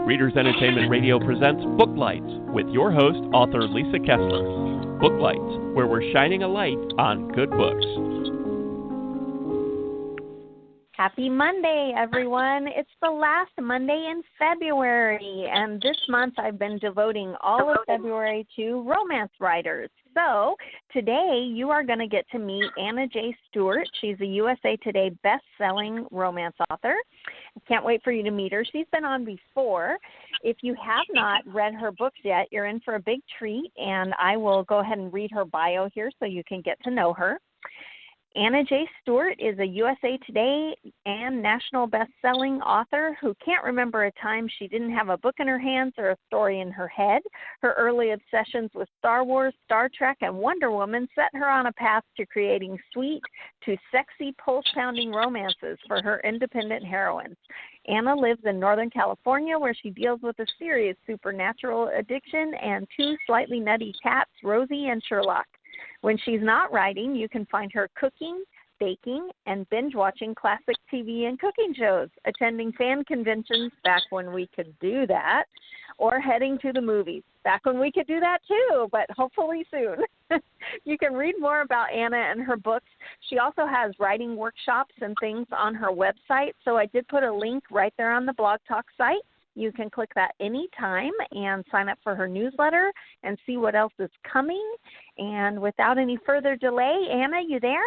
Readers Entertainment Radio presents Booklights with your host, author Lisa Kessler. Booklights, where we're shining a light on good books. Happy Monday, everyone. It's the last Monday in February, and this month I've been devoting all of February to romance writers. So today you are going to get to meet Anna J. Stewart. She's a USA Today best-selling romance author. I can't wait for you to meet her. She's been on before. If you have not read her books yet, you're in for a big treat, and I will go ahead and read her bio here so you can get to know her. Anna J. Stewart is a USA Today and national best-selling author who can't remember a time she didn't have a book in her hands or a story in her head. Her early obsessions with Star Wars, Star Trek, and Wonder Woman set her on a path to creating sweet to sexy, pulse-pounding romances for her independent heroines. Anna lives in Northern California, where she deals with a serious supernatural addiction and two slightly nutty cats, Rosie and Sherlock. When she's not writing, you can find her cooking, baking, and binge-watching classic TV and cooking shows, attending fan conventions back when we could do that, or heading to the movies, back when we could do that too, but hopefully soon. You can read more about Anna and her books. She also has writing workshops and things on her website, so I did put a link right there on the Blog Talk site. You can click that anytime and sign up for her newsletter and see what else is coming. And without any further delay, Anna, you there?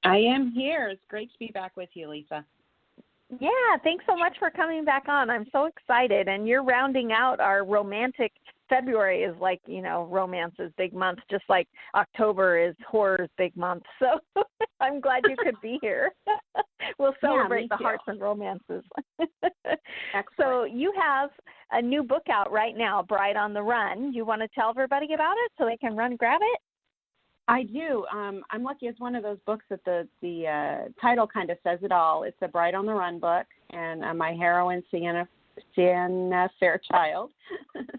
I am here. It's great to be back with you, Lisa. Yeah, thanks so much for coming back on. I'm so excited. And you're rounding out our romantic. February is like, romance's big month, just like October is horror's big month. So I'm glad you could be here. We'll celebrate the hearts and romances. So you have a new book out right now, Bride on the Run. You want to tell everybody about it so they can run grab it? I do. I'm lucky. It's one of those books that the title kind of says it all. It's a Bride on the Run book, and my heroine, Sienna Fairchild.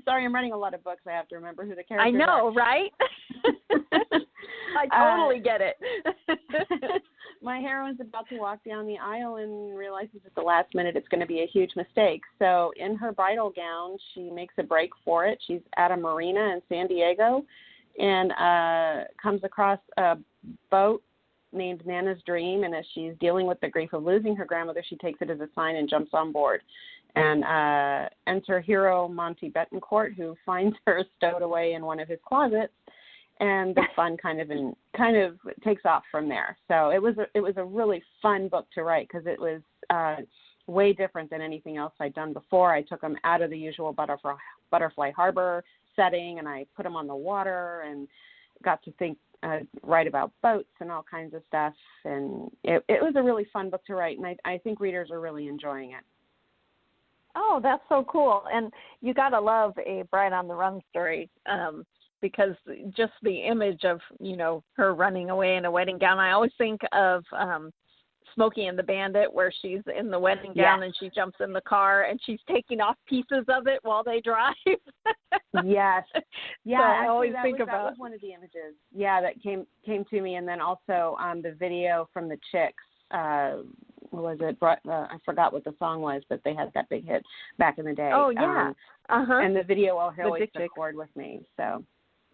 Sorry, I'm writing a lot of books. I have to remember who the characters are. I know, right? I totally get it. My heroine's about to walk down the aisle and realizes at the last minute it's going to be a huge mistake. So in her bridal gown, she makes a break for it. She's at a marina in San Diego and comes across a boat named Nana's Dream, and as she's dealing with the grief of losing her grandmother, she takes it as a sign and jumps on board. And enter hero Monty Betancourt, who finds her stowed away in one of his closets, and the fun kind of takes off from there. So it was a really fun book to write because it was way different than anything else I'd done before. I took them out of the usual Butterfly Harbor setting, and I put them on the water and got to write about boats and all kinds of stuff. And it was a really fun book to write, and I think readers are really enjoying it. Oh, that's so cool. And you got to love a Bride on the Run story because just the image of, her running away in a wedding gown. I always think of Smokey and the Bandit, where she's in the wedding gown and she jumps in the car and she's taking off pieces of it while they drive. Yes. Yeah, so I always think about that was one of the images. Yeah, that came to me. And then also the video from the Chicks. What was it? I forgot what the song was, but they had that big hit back in the day. Oh, yeah. And the video always scored with me. So.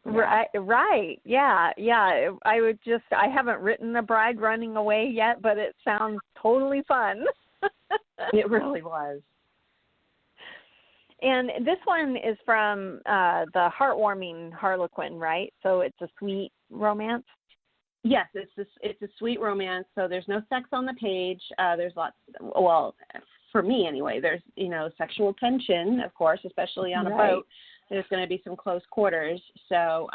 Yeah. Right. Yeah. I haven't written a bride running away yet, but it sounds totally fun. It really was. And this one is from the Heartwarming Harlequin, right? So it's a sweet romance. Yes, it's a sweet romance. So there's no sex on the page. There's lots. Well, for me anyway, there's sexual tension, of course, especially on a boat. There's going to be some close quarters. So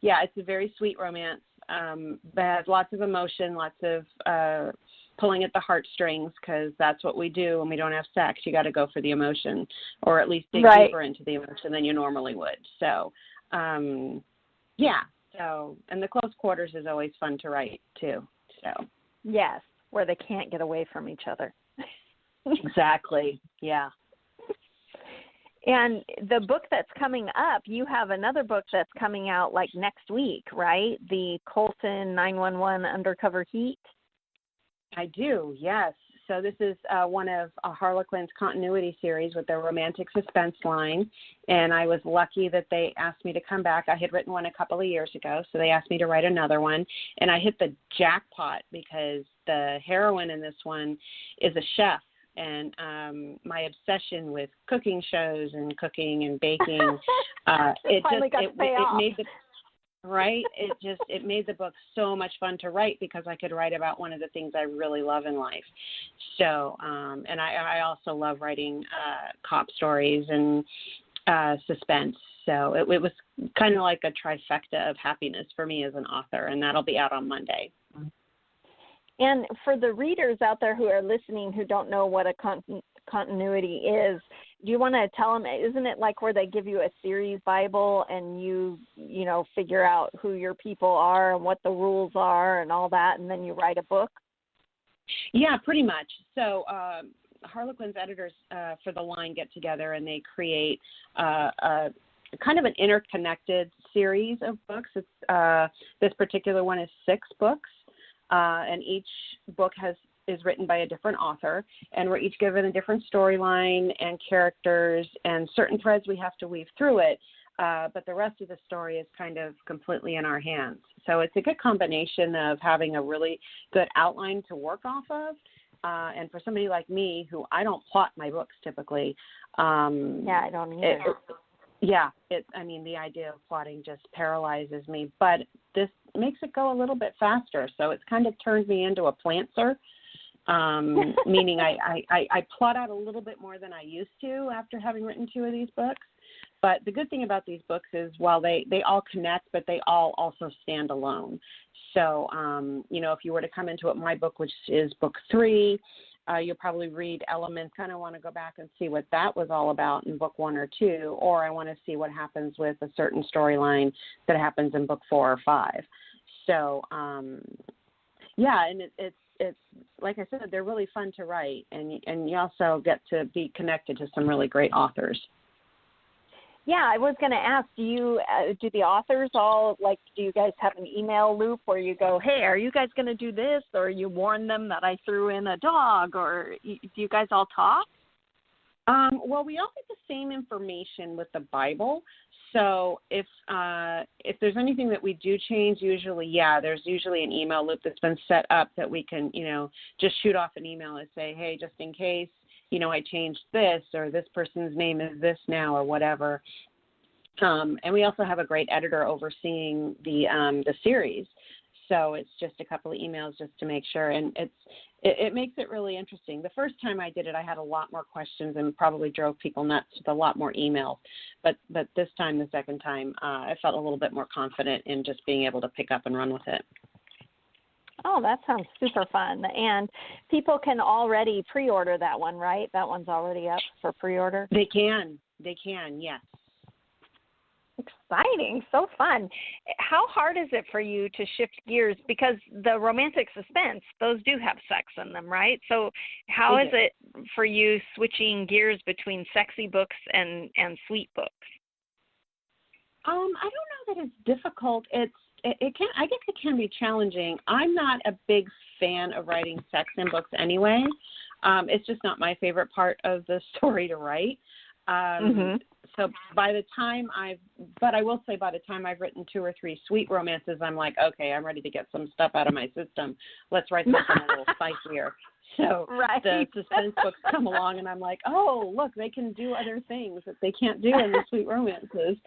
it's a very sweet romance. But has lots of emotion, lots of pulling at the heartstrings, because that's what we do when we don't have sex. You got to go for the emotion, or at least dig deeper into the emotion than you normally would. So, So, and the close quarters is always fun to write too. So. Yes, where they can't get away from each other. Exactly. Yeah. And the book that's coming up, you have another book that's coming out like next week, right? The Colton 911 Undercover Heat. I do, yes. So this is one of Harlequin's continuity series with their romantic suspense line, and I was lucky that they asked me to come back. I had written one a couple of years ago, so they asked me to write another one, and I hit the jackpot because the heroine in this one is a chef, and my obsession with cooking shows and cooking and baking, it made the right. It made the book so much fun to write because I could write about one of the things I really love in life. So, and I also love writing cop stories and suspense. So it was kind of like a trifecta of happiness for me as an author, and that'll be out on Monday. And for the readers out there who are listening who don't know what a continuity is, do you want to tell them, isn't it like where they give you a series Bible and you figure out who your people are and what the rules are and all that, and then you write a book? Yeah, pretty much. So Harlequin's editors for the line get together and they create a kind of an interconnected series of books. It's this particular one is 6 books. And each book is written by a different author, and we're each given a different storyline and characters and certain threads we have to weave through it, but the rest of the story is kind of completely in our hands. So it's a good combination of having a really good outline to work off of, and for somebody like me who I don't plot my books typically. I don't either. The idea of plotting just paralyzes me, but this makes it go a little bit faster. So it's kind of turned me into a plantser, meaning I plot out a little bit more than I used to after having written 2 of these books. But the good thing about these books is while they all connect, but they all also stand alone. So, if you were to come into it, my book, which is book 3, you'll probably read elements, kind of want to go back and see what that was all about in book 1 or 2, or I want to see what happens with a certain storyline that happens in book 4 or 5. So, and it's like I said, they're really fun to write, and you also get to be connected to some really great authors. Yeah, I was going to ask, do the authors all, do you guys have an email loop where you go, hey, are you guys going to do this? Or you warn them that I threw in a dog? Or do you guys all talk? Well, we all get the same information with the Bible. So if there's anything that we do change, there's usually an email loop that's been set up that we can, just shoot off an email and say, hey, just in case, I changed this, or this person's name is this now, or whatever. And we also have a great editor overseeing the series. So it's just a couple of emails just to make sure. And it makes it really interesting. The first time I did it, I had a lot more questions and probably drove people nuts with a lot more emails. But this time, the second time, I felt a little bit more confident in just being able to pick up and run with it. Oh, that sounds super fun. And people can already pre-order that one, right? That one's already up for pre-order? They can, yes. Exciting. So fun. How hard is it for you to shift gears? Because the romantic suspense, those do have sex in them, right? So how is it for you switching gears between sexy books and sweet books? I don't know that it's difficult. I guess it can be challenging. I'm not a big fan of writing sex in books anyway. It's just not my favorite part of the story to write. So by the time I've written 2 or 3 sweet romances, I'm like, okay, I'm ready to get some stuff out of my system. Let's write something a little spicier. So the suspense books come along, and I'm like, oh, look, they can do other things that they can't do in the sweet romances.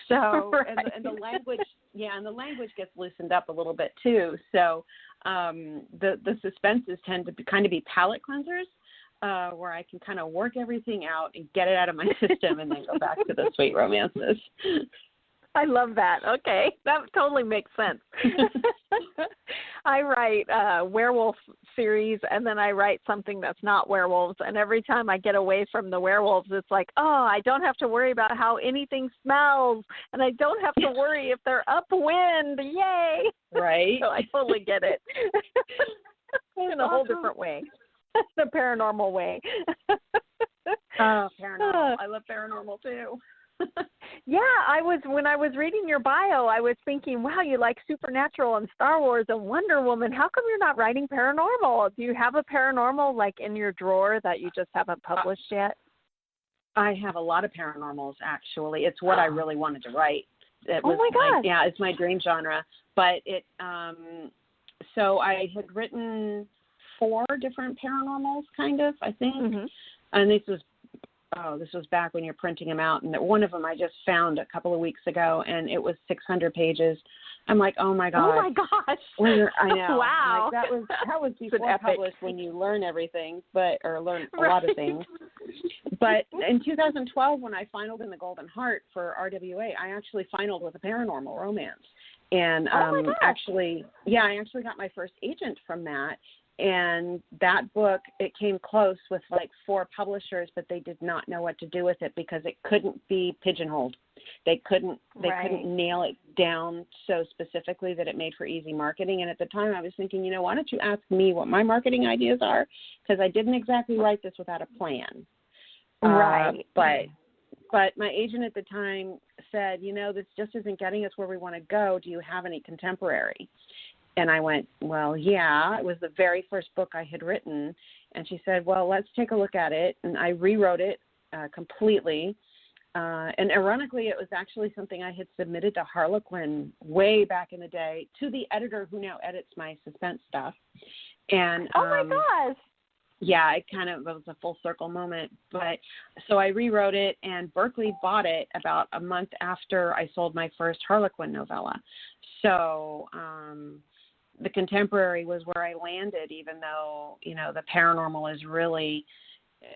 So and the language gets loosened up a little bit too. So the suspenses tend to be palate cleansers, where I can kind of work everything out and get it out of my system, and then go back to the sweet romances. I love that. Okay, that totally makes sense. I write werewolf series, and then I write something that's not werewolves, and every time I get away from the werewolves, it's like, oh, I don't have to worry about how anything smells, and I don't have to worry if they're upwind. Yay! Right. So I totally get it. In a whole different way. The paranormal way. Oh, paranormal. I love paranormal too. Yeah, when I was reading your bio, I was thinking, wow, you like Supernatural and Star Wars and Wonder Woman. How come you're not writing paranormal? Do you have a paranormal like in your drawer that you just haven't published yet? I have a lot of paranormals, actually. It's what I really wanted to write. Oh my gosh. Yeah, it's my dream genre. But so I had written 4 different paranormals, kind of, I think. Mm-hmm. And this was back when you're printing them out. And one of them I just found a couple of weeks ago, and it was 600 pages. I'm like, oh my God. Oh my gosh. I know. Wow. Like, that was before published, when you learn everything, or learn a lot of things. But in 2012, when I finaled in the Golden Heart for RWA, I actually finaled with a paranormal romance. And I actually got my first agent from that. And that book, it came close with like 4 publishers, but they did not know what to do with it because it couldn't be pigeonholed. They couldn't nail it down so specifically that it made for easy marketing. And at the time I was thinking, why don't you ask me what my marketing ideas are? Because I didn't exactly write this without a plan. Right. But my agent at the time said, this just isn't getting us where we want to go. Do you have any contemporary? And I went, well, yeah. It was the very first book I had written. And she said, well, let's take a look at it. And I rewrote it completely. And ironically, it was actually something I had submitted to Harlequin way back in the day, to the editor who now edits my suspense stuff. And oh my gosh. Yeah, it was a full circle moment. But so I rewrote it, and Berkeley bought it about a month after I sold my first Harlequin novella. So the contemporary was where I landed, even though, the paranormal is really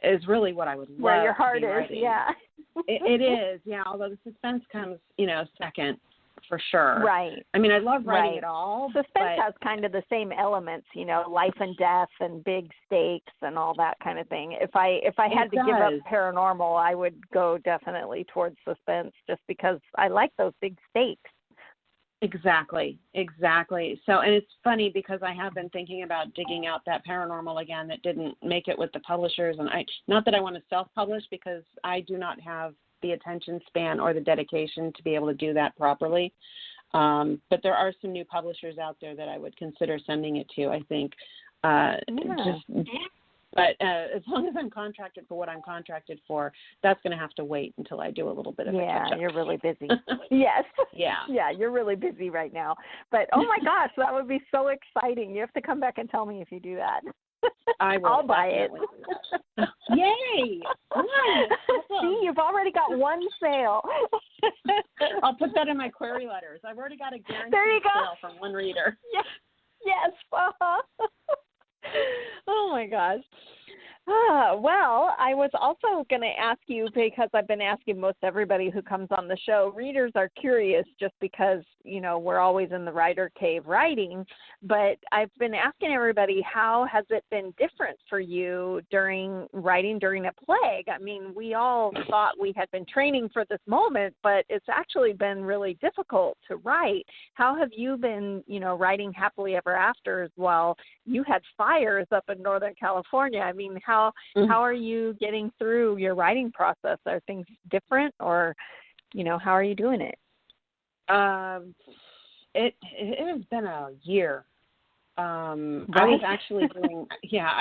what I would love. Where your heart is, writing. yeah. It is, yeah, although the suspense comes, second for sure. Right. I mean, I love writing it all. Suspense has kind of the same elements, life and death and big stakes and all that kind of thing. If I had to give up paranormal, I would go definitely towards suspense just because I like those big stakes. Exactly. So, and it's funny because I have been thinking about digging out that paranormal again that didn't make it with the publishers. And not that I want to self-publish, because I do not have the attention span or the dedication to be able to do that properly. But there are some new publishers out there that I would consider sending it to, I think. But as long as I'm contracted for what I'm contracted for, that's going to have to wait until I do a little bit of a catch-up. Yeah, you're really busy. Yes. Yeah. Yeah, you're really busy right now. But, oh, my gosh, that would be so exciting. You have to come back and tell me if you do that. I will. I'll buy it. Yay! See, you've already got one sale. I'll put that in my query letters. I've already got a guaranteed sale from one reader. Yes. Oh, my gosh. Well, I was also going to ask you, because I've been asking most everybody who comes on the show, readers are curious just because, we're always in the writer cave writing, but I've been asking everybody, how has it been different for you writing during a plague? I mean, we all thought we had been training for this moment, but it's actually been really difficult to write. How have you been, writing happily ever after while you had fires up in Northern California? I mean, how are you getting through your writing process? Are things different, or, how are you doing it? It has been a year. Right? I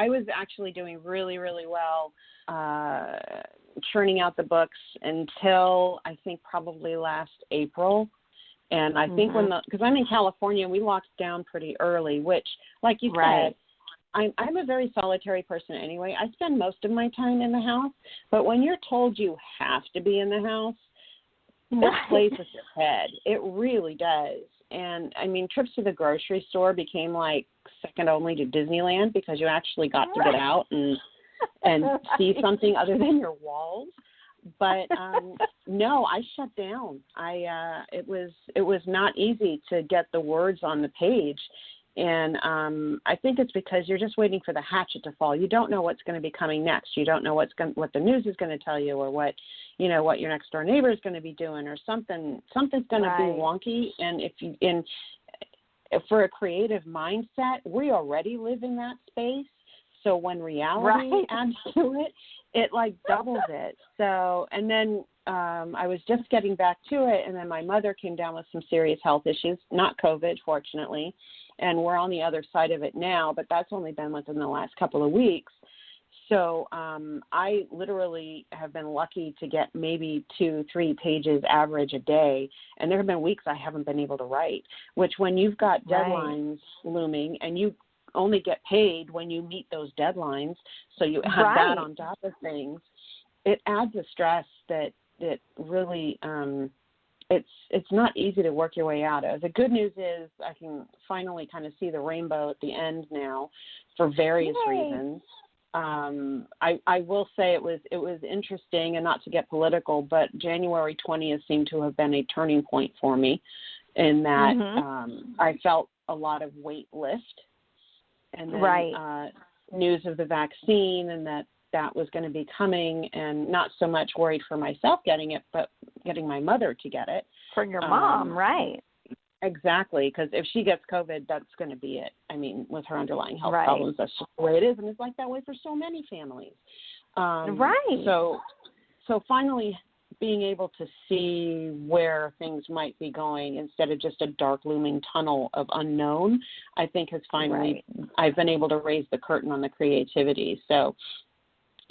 was actually doing really, really well, churning out the books until I think probably last April. And I think because I'm in California, we locked down pretty early, which, like you said, I'm a very solitary person anyway. I spend most of my time in the house, but when you're told you have to be in the house, it plays with your head. It really does. And, I mean, trips to the grocery store became like second only to Disneyland, because you actually got to get out and see something other than your walls. But no, I shut down. It was not easy to get the words on the page. And I think it's because you're just waiting for the hatchet to fall. You don't know what's going to be coming next. You don't know what the news is going to tell you, or what your next door neighbor is going to be doing, or something's going to be wonky. And for a creative mindset, we already live in that space. So when reality adds to it, it like doubles it. So, and then I was just getting back to it, and then my mother came down with some serious health issues, not COVID, fortunately, and we're on the other side of it now, but that's only been within the last couple of weeks. So I literally have been lucky to get maybe 2-3 pages average a day, and there have been weeks I haven't been able to write, which when you've got deadlines looming and you only get paid when you meet those deadlines, so you have that on top of things, it adds a stress that really it's not easy to work your way out of. The good news is I can finally kind of see the rainbow at the end now for various reasons. I will say it was interesting, and not to get political, but January 20th seemed to have been a turning point for me in that I felt a lot of weight lift, and then news of the vaccine and that was going to be coming, and not so much worried for myself getting it, but getting my mother to get it. For your mom, right. Exactly, because if she gets COVID, that's going to be it. I mean, with her underlying health problems, that's just the way it is, and it's like that way for so many families. So finally being able to see where things might be going instead of just a dark looming tunnel of unknown, I think has finally, I've been able to raise the curtain on the creativity. So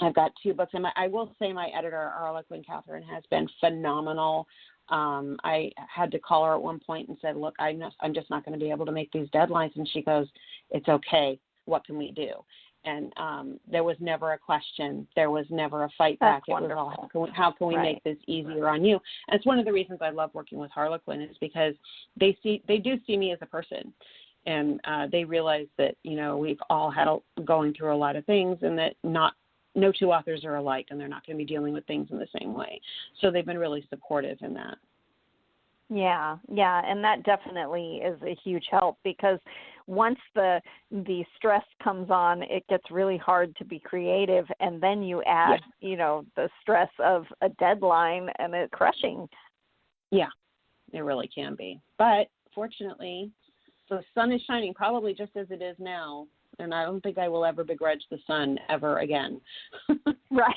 I've got 2 books, and I will say my editor, Arlequin Catherine, has been phenomenal. I had to call her at one point and said, look, I'm just not going to be able to make these deadlines. And she goes, it's okay. What can we do? And there was never a question. There was never a fight back. It was all, how can we make this easier on you? And it's one of the reasons I love working with Harlequin is because they do see me as a person. And they realize that, we've all had going through a lot of things, and that no 2 authors are alike, and they're not going to be dealing with things in the same way. So they've been really supportive in that. Yeah, and that definitely is a huge help, because once the stress comes on, it gets really hard to be creative, and then you add, the stress of a deadline, and it's crushing. Yeah, it really can be. But fortunately, the sun is shining probably just as it is now, and I don't think I will ever begrudge the sun ever again. Right.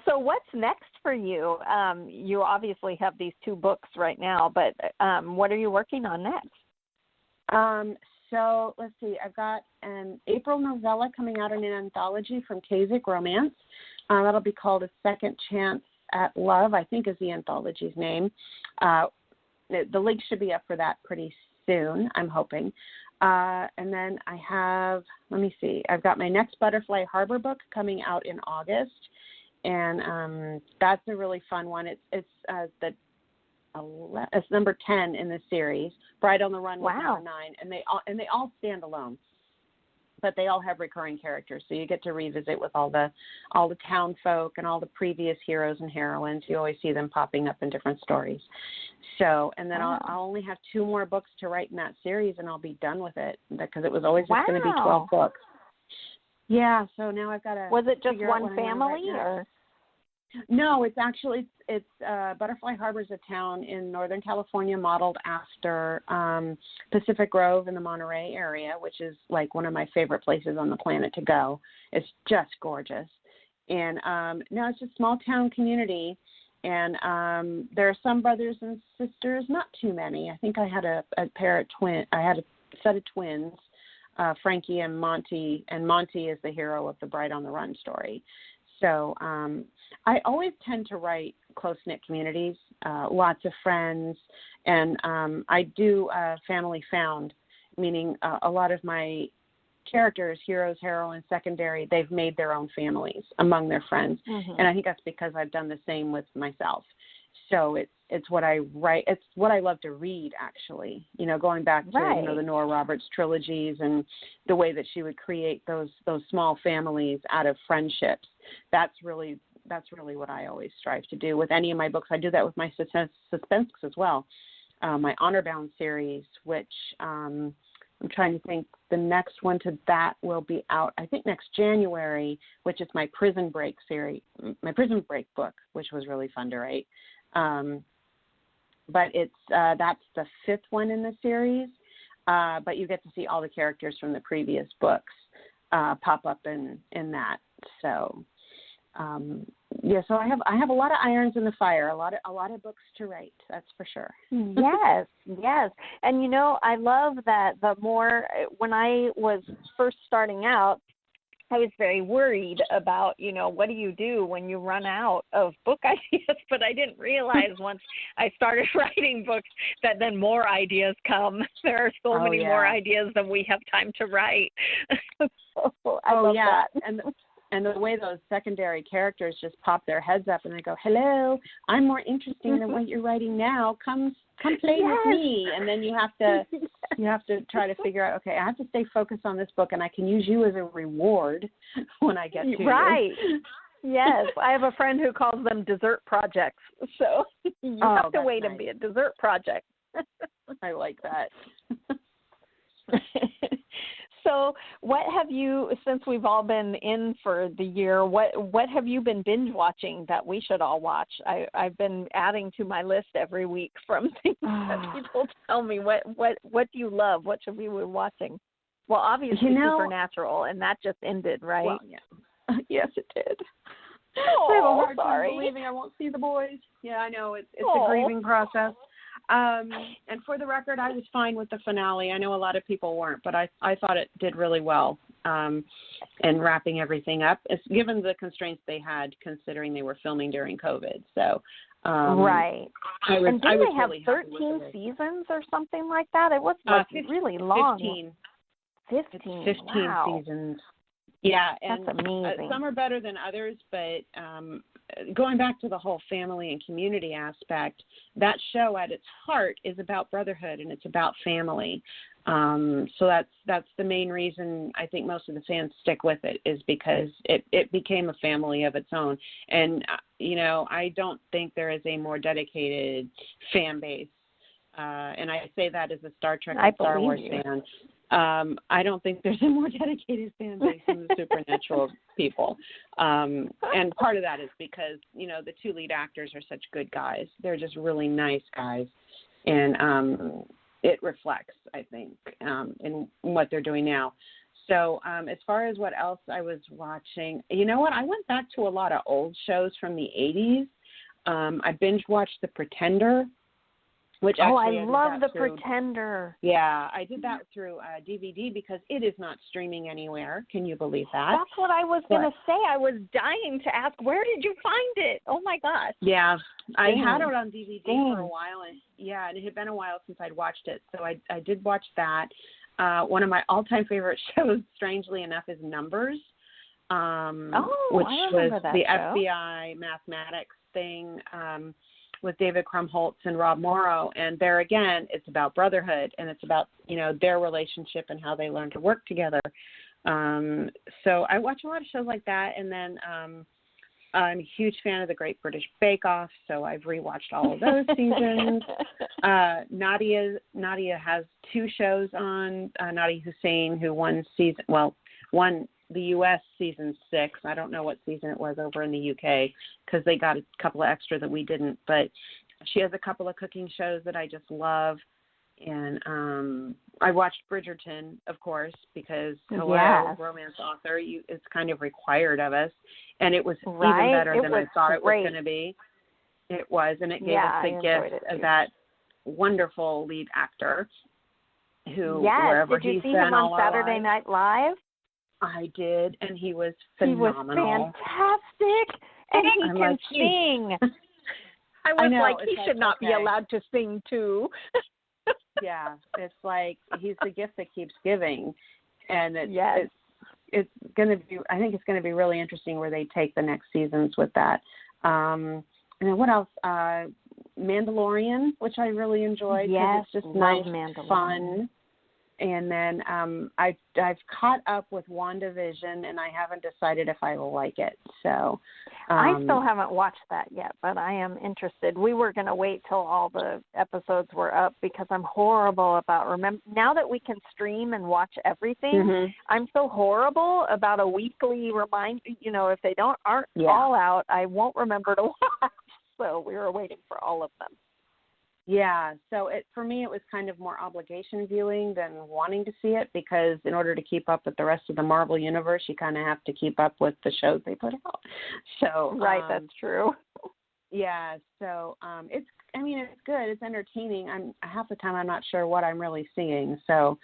So what's next for you? You obviously have these 2 books right now, but what are you working on next? So let's see. I've got an April novella coming out in an anthology from Kasich Romance. That'll be called A Second Chance at Love, I think is the anthology's name. The link should be up for that pretty soon, I'm hoping. And then I have, I've got my next Butterfly Harbor book coming out in August, and that's a really fun one. It's number 10 in the series. Bride on the Run was number 9, and they all stand alone, but they all have recurring characters. So you get to revisit with all the town folk and all the previous heroes and heroines. You always see them popping up in different stories. So, and then I'll only have 2 more books to write in that series, and I'll be done with it, because it was always just going to be 12 books. Yeah. So now I've got to. Was it just one family, or? No, it's actually Butterfly Harbor is a town in Northern California modeled after Pacific Grove in the Monterey area, which is like one of my favorite places on the planet to go. It's just gorgeous. And no, it's a small town community, and there are some brothers and sisters, not too many. I think I had a set of twins, Frankie and Monty is the hero of the Bride on the Run story. So I always tend to write close-knit communities, lots of friends, and I do family found, meaning a lot of my characters, heroes, heroines, secondary, they've made their own families among their friends. And I think that's because I've done the same with myself. So it's what I write. It's what I love to read, actually, going back to, the Nora Roberts trilogies and the way that she would create those small families out of friendships. That's really what I always strive to do with any of my books. I do that with my suspense books as well. My Honor Bound series, which I'm trying to think, the next one to that will be out, I think, next January, which is my Prison Break series, my Prison Break book, which was really fun to write. But that's the 5th one in the series. But you get to see all the characters from the previous books pop up in that. So yeah, so I have a lot of irons in the fire, a lot of books to write. That's for sure. Yes, yes. And I love that when I was first starting out, I was very worried about, what do you do when you run out of book ideas? But I didn't realize once I started writing books that then more ideas come. There are so many more ideas than we have time to write. So I love that. And the way those secondary characters just pop their heads up and they go, hello, I'm more interesting than what you're writing now. Come play with me. And then you have to try to figure out, okay, I have to stay focused on this book and I can use you as a reward when I get to you. Right. Yes. I have a friend who calls them dessert projects. So you have to wait and be a dessert project. I like that. So what have you, since we've all been in for the year, what have you been binge watching that we should all watch? I've been adding to my list every week from things that people tell me. What do you love? What should we be watching? Well, obviously Supernatural, and that just ended, right? Well, yeah. Yes, it did. Oh, I have a hard time believing I won't see the boys. Yeah, I know. It's a grieving process. And for the record, I was fine with the finale. I know a lot of people weren't, but I thought it did really well in wrapping everything up, given the constraints they had, considering they were filming during COVID. So, right. And didn't they have really 13 seasons or something like that? It was really long. 15. 15 wow. seasons. Yeah, and that's amazing. Some are better than others, but going back to the whole family and community aspect, that show at its heart is about brotherhood and it's about family. So that's the main reason I think most of the fans stick with it, is because it became a family of its own. And, I don't think there is a more dedicated fan base. And I say that as a Star Trek and Star Wars fan. I don't think there's a more dedicated fan base than the Supernatural people. And part of that is because, the two lead actors are such good guys. They're just really nice guys. And it reflects, I think, in what they're doing now. So as far as what else I was watching, you know what? I went back to a lot of old shows from the 80s. I binge-watched The Pretender. Which actually, I love The Pretender. Yeah, I did that through DVD because it is not streaming anywhere. Can you believe that? That's what I was going to say. I was dying to ask, where did you find it? Oh, my gosh. Yeah, I had it on DVD for a while. And it had been a while since I'd watched it. So I did watch that. One of my all-time favorite shows, strangely enough, is Numbers, which was the show. FBI mathematics thing. With David Krumholtz and Rob Morrow, and there again, it's about brotherhood and it's about their relationship and how they learn to work together. So I watch a lot of shows like that, and then I'm a huge fan of the Great British Bake Off, so I've rewatched all of those seasons. Nadia has two shows on. Nadia Hussein, who won the U.S. season 6. I don't know what season it was over in the U.K. because they got a couple of extra that we didn't. But she has a couple of cooking shows that I just love. And I watched Bridgerton, of course, because romance author, it's kind of required of us. And it was even better than I thought it was going to be. It was, and it gave us the gift of that wonderful lead actor who, wherever he's been all our lives. Did you see him on Saturday Night Live? I did, and he was phenomenal. He was fantastic, and he can sing. I was he should not be allowed to sing too. Yeah, it's like he's the gift that keeps giving, and it's going to be. I think it's going to be really interesting where they take the next seasons with that. And then what else? Mandalorian, which I really enjoyed. Yes, it's just nice, fun. And then I've caught up with WandaVision, and I haven't decided if I will like it. So I still haven't watched that yet, but I am interested. We were going to wait till all the episodes were up because I'm horrible about now that we can stream and watch everything. I'm so horrible about a weekly reminder. If they aren't all out, I won't remember to watch. So we were waiting for all of them. Yeah, so for me, it was kind of more obligation viewing than wanting to see it, because in order to keep up with the rest of the Marvel universe, you kind of have to keep up with the shows they put out. So right, that's true. Yeah, so it's good. It's entertaining. Half the time I'm not sure what I'm really seeing. So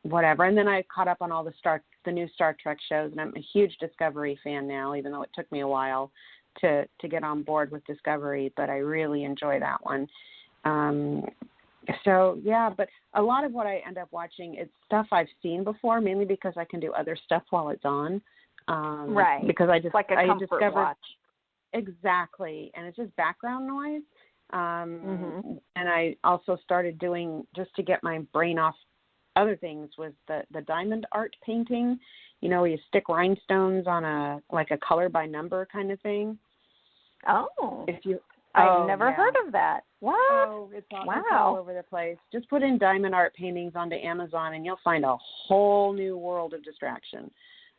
whatever. And then I caught up on all the new Star Trek shows, and I'm a huge Discovery fan now, even though it took me a while to get on board with Discovery, but I really enjoy that one. So yeah, but a lot of what I end up watching, it's stuff I've seen before, mainly because I can do other stuff while it's on. Right. Because it's like a comfort watch. Exactly, and it's just background noise. Mm-hmm. And I also started doing, just to get my brain off other things, was the diamond art painting. Where you stick rhinestones on a color by number kind of thing. Oh, I've never heard of that. What? Oh, it's all over the place. Just put in diamond art paintings onto Amazon, and you'll find a whole new world of distraction.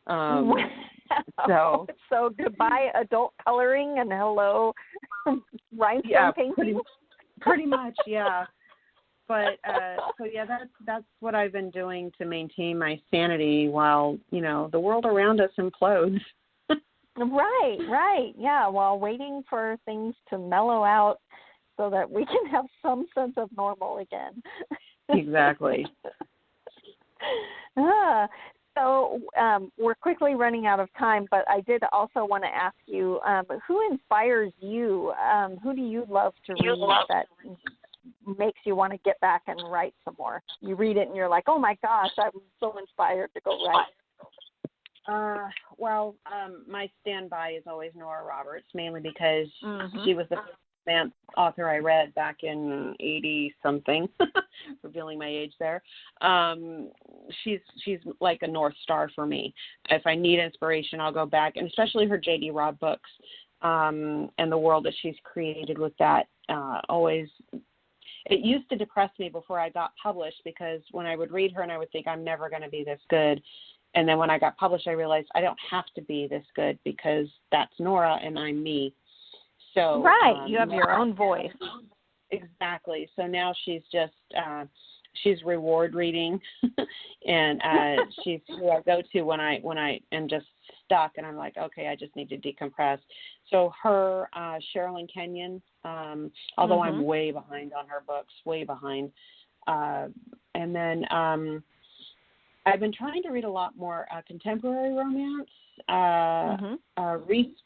So goodbye adult coloring and hello rhinestone painting. Pretty much, yeah. But so yeah, that's what I've been doing to maintain my sanity while the world around us implodes. Right. Yeah, while waiting for things to mellow out so that we can have some sense of normal again. Exactly. So we're quickly running out of time, but I did also want to ask you, who inspires you? Who do you love to read that makes you want to get back and write some more? You read it and you're like, oh my gosh, I'm so inspired to go write. My standby is always Nora Roberts, mainly because she was the first author I read back in 80-something, revealing my age there. She's like a North Star for me. If I need inspiration, I'll go back, and especially her J.D. Robb books and the world that she's created with that always. It used to depress me before I got published, because when I would read her and I would think, I'm never going to be this good. And then when I got published, I realized I don't have to be this good, because that's Nora and I'm me. So right, you have your own voice. Exactly. So now she's just she's reward reading, and she's who I go to when I am just stuck and I'm like, okay, I just need to decompress. So her, Sherilyn Kenyon, although I'm way behind on her books, way behind. And then I've been trying to read a lot more contemporary romance.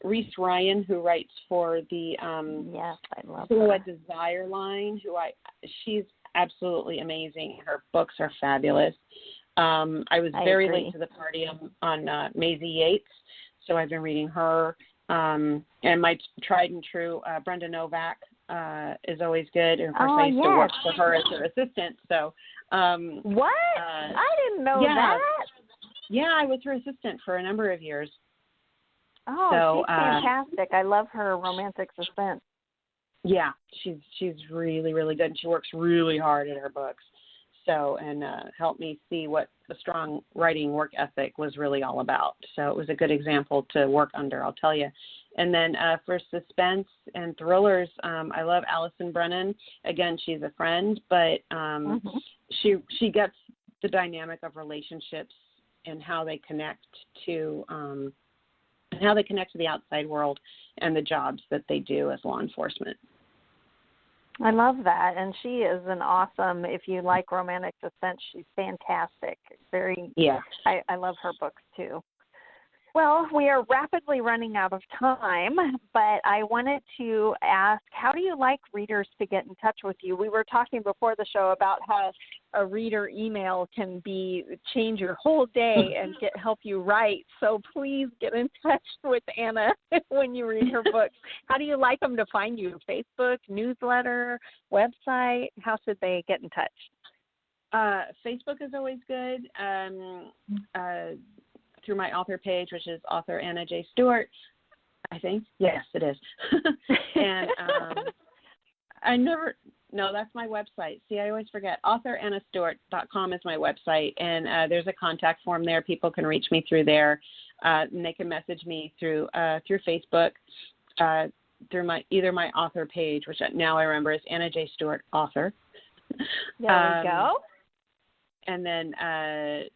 Reese Ryan, who writes for the yes, I love Stewart Desire line, she's absolutely amazing. Her books are fabulous. I was very late to the party on Maisie Yates, so I've been reading her. And my tried and true Brenda Novak is always good. And of course, I used to work for her as her assistant. So what? I didn't know that. Yeah, I was her assistant for a number of years. Oh, so, she's fantastic. I love her romantic suspense. Yeah, she's really, really good, and she works really hard at her books. So, and helped me see what a strong writing work ethic was really all about. So it was a good example to work under, I'll tell you. And then for suspense and thrillers, I love Alison Brennan. Again, she's a friend, but she gets the dynamic of relationships and how they connect to the outside world and the jobs that they do as law enforcement. I love that, and she is an awesome. If you like romantic suspense, she's fantastic. I love her books too. Well, we are rapidly running out of time, but I wanted to ask, how do you like readers to get in touch with you? We were talking before the show about how a reader email can change your whole day and help you write. So please get in touch with Anna when you read her books. How do you like them to find you? Facebook, newsletter, website? How should they get in touch? Facebook is always good. Through my author page, which is author Anna J. Stewart, I think. Yes, it is. And that's my website. See, I always forget. AuthorAnnaStewart.com is my website, and there's a contact form there. People can reach me through there, and they can message me through Facebook. through either my author page, which now I remember is Anna J. Stewart, author. There we go. And then I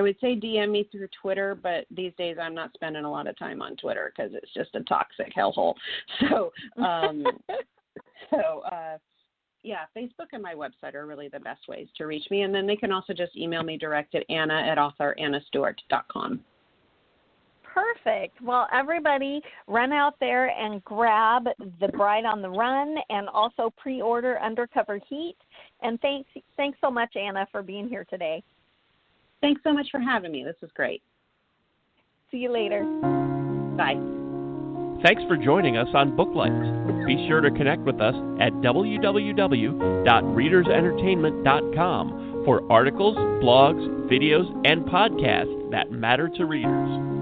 would say DM me through Twitter, but these days I'm not spending a lot of time on Twitter because it's just a toxic hellhole. So, yeah, Facebook and my website are really the best ways to reach me. And then they can also just email me direct at anna@authorannastewart.com. Perfect. Well, everybody run out there and grab The Bride on the Run and also pre-order Undercover Heat. And thanks so much, Anna, for being here today. Thanks so much for having me. This was great. See you later. Bye. Thanks for joining us on Booklights. Be sure to connect with us at www.readersentertainment.com for articles, blogs, videos, and podcasts that matter to readers.